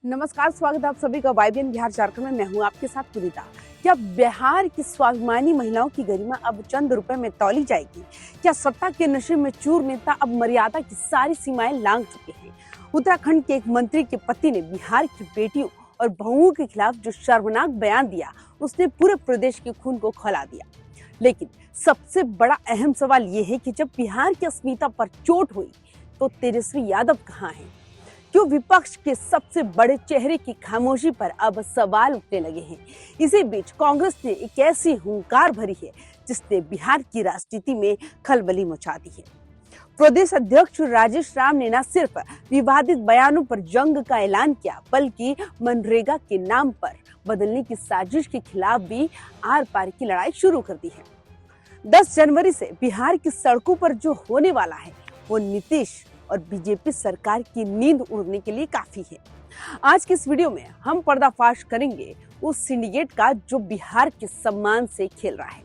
नमस्कार, स्वागत है आप सभी का वाइबियन बिहार झारखंड में। मैं हूं आपके साथ पुनीता। क्या बिहार की स्वाभिमानी महिलाओं की गरिमा अब चंद रुपए में तौली जाएगी? क्या सत्ता के नशे में चूर नेता अब मर्यादा की सारी सीमाएं लांघ चुके हैं? उत्तराखंड के एक मंत्री के पति ने बिहार की बेटियों और बहुओं के खिलाफ जो शर्मनाक बयान दिया, उसने पूरे प्रदेश के खून को खौला दिया। लेकिन सबसे बड़ा अहम सवाल ये है कि जब बिहार की अस्मिता पर चोट हुई तो तेजस्वी यादव कहाँ हैं? क्यों विपक्ष के सबसे बड़े चेहरे की खामोशी पर अब सवाल उठने लगे हैं? इसी बीच कांग्रेस ने एक ऐसी हुंकार भरी है जिसने बिहार की राजनीति में खलबली मचा दी है। प्रदेश अध्यक्ष राजेश राम ने न सिर्फ विवादित बयानों पर जंग का ऐलान किया, बल्कि मनरेगा के नाम पर बदलने की साजिश के खिलाफ भी आर पार की लड़ाई शुरू कर दी है। 10 जनवरी से बिहार की सड़कों पर जो होने वाला है वो नीतीश और बीजेपी सरकार की नींद उड़ने के लिए काफी है। आज की इस वीडियो में हम पर्दाफाश करेंगे उस सिंडिकेट का जो बिहार के सम्मान से खेल रहा है।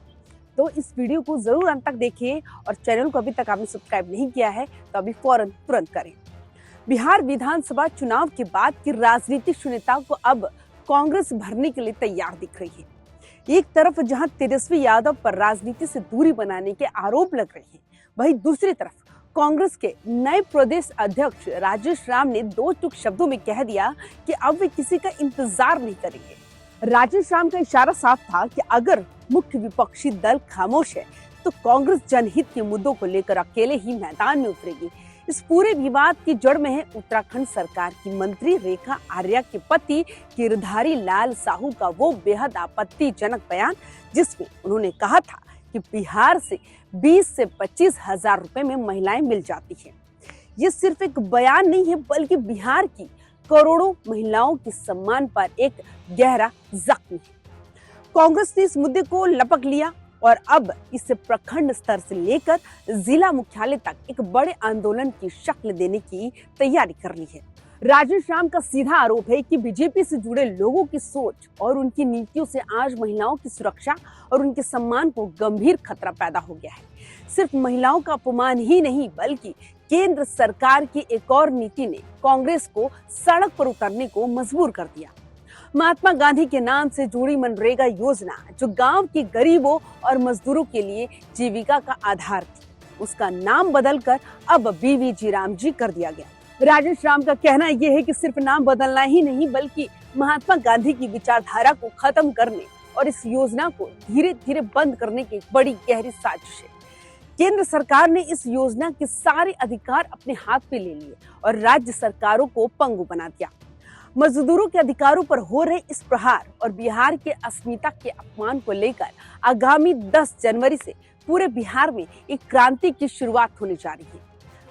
तो इस वीडियो को जरूर अंत तक देखिए और चैनल को अभी तक आपने सब्सक्राइब नहीं किया है तो अभी फौरन तुरंत करें। बिहार विधानसभा चुनाव के बाद की राजनीतिक शून्यता को अब कांग्रेस भरने के लिए तैयार दिख रही है। एक तरफ जहां तेजस्वी यादव पर राजनीति से दूरी बनाने के आरोप लग रहे हैं, वहीं दूसरी तरफ कांग्रेस के नए प्रदेश अध्यक्ष राजेश राम ने दो टूक शब्दों में कह दिया कि अब वे किसी का इंतजार नहीं करेंगे। राजेश राम का इशारा साफ था कि अगर मुख्य विपक्षी दल खामोश है तो कांग्रेस जनहित के मुद्दों को लेकर अकेले ही मैदान में उतरेगी। इस पूरे विवाद की जड़ में है उत्तराखंड सरकार की मंत्री रेखा आर्या के पति गिरधारी लाल साहू का वो बेहद आपत्तिजनक बयान, जिसमें उन्होंने कहा था कि बिहार से 20 से 25 हजार रुपए में महिलाएं मिल जाती हैं। ये सिर्फ एक बयान नहीं है, बल्कि बिहार की करोड़ों महिलाओं के सम्मान पर एक गहरा जख्म है। कांग्रेस ने इस मुद्दे को लपक लिया और अब इसे प्रखंड स्तर से लेकर जिला मुख्यालय तक एक बड़े आंदोलन की शक्ल देने की तैयारी कर ली है। राजेश राम का सीधा आरोप है कि बीजेपी से जुड़े लोगों की सोच और उनकी नीतियों से आज महिलाओं की सुरक्षा और उनके सम्मान को गंभीर खतरा पैदा हो गया है। सिर्फ महिलाओं का अपमान ही नहीं, बल्कि केंद्र सरकार की एक और नीति ने कांग्रेस को सड़क पर उतरने को मजबूर कर दिया। महात्मा गांधी के नाम से जुड़ी मनरेगा योजना, जो गांव के गरीबों और मजदूरों के लिए जीविका का आधार थी, उसका नाम बदलकर अब बीवीजी राम जी कर दिया गया। राजेश राम का कहना यह है कि सिर्फ नाम बदलना ही नहीं, बल्कि महात्मा गांधी की विचारधारा को खत्म करने और इस योजना को धीरे धीरे बंद करने की एक बड़ी गहरी साजिश है। केंद्र सरकार ने इस योजना के सारे अधिकार अपने हाथ में ले लिए और राज्य सरकारों को पंगु बना दिया। मजदूरों के अधिकारों पर हो रहे इस प्रहार और बिहार के अस्मिता के अपमान को लेकर आगामी 10 जनवरी से पूरे बिहार में एक क्रांति की शुरुआत होने जा रही है।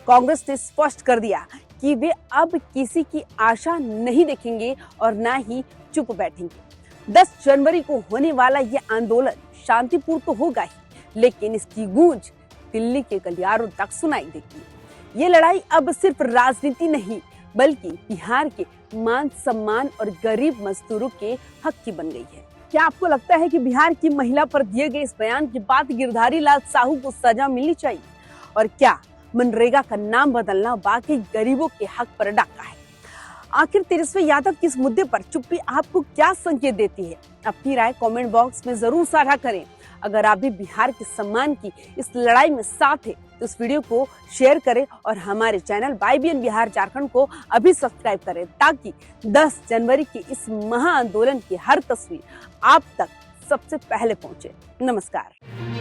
कांग्रेस ने स्पष्ट कर दिया कि वे अब किसी की आशा नहीं देखेंगे और ना ही चुप बैठेंगे। 10 जनवरी को होने वाला ये आंदोलन शांतिपूर्ण तो होगा ही, लेकिन इसकी गूंज दिल्ली के गलियारों तक सुनाई देगी। ये लड़ाई अब सिर्फ राजनीति नहीं, बल्कि बिहार के मान सम्मान और गरीब मजदूरों के हक की बन गई है। क्या आपको लगता है कि बिहार की महिला पर दिए गए इस बयान के बाद गिरधारी लाल साहू को सजा मिलनी चाहिए? और क्या मनरेगा का नाम बदलना वाकई गरीबों के हक पर डाका है? आखिर तेजस्वी यादव की इस मुद्दे पर चुप्पी आपको क्या संकेत देती है? अपनी राय कमेंट बॉक्स में जरूर साझा करें। अगर आप भी बिहार के सम्मान की इस लड़ाई में साथ है तो इस वीडियो को शेयर करें और हमारे चैनल वाइबियन बिहार झारखंड को अभी सब्सक्राइब करें, ताकि 10 जनवरी के इस महा आंदोलन की हर तस्वीर आप तक सबसे पहले पहुंचे। नमस्कार।